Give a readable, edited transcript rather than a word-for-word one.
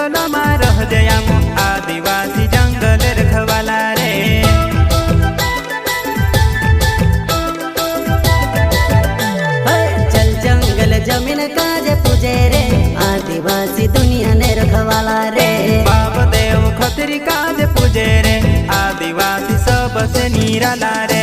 जंगल में रह जयाम आदिवासी जंगल रखवाला रे। चल जंगल जमीन काजे पूजे रे आदिवासी दुनिया ने रखवाला रे। बाप देव खतरी काज पूजे रे आदिवासी सबसे निराला रे।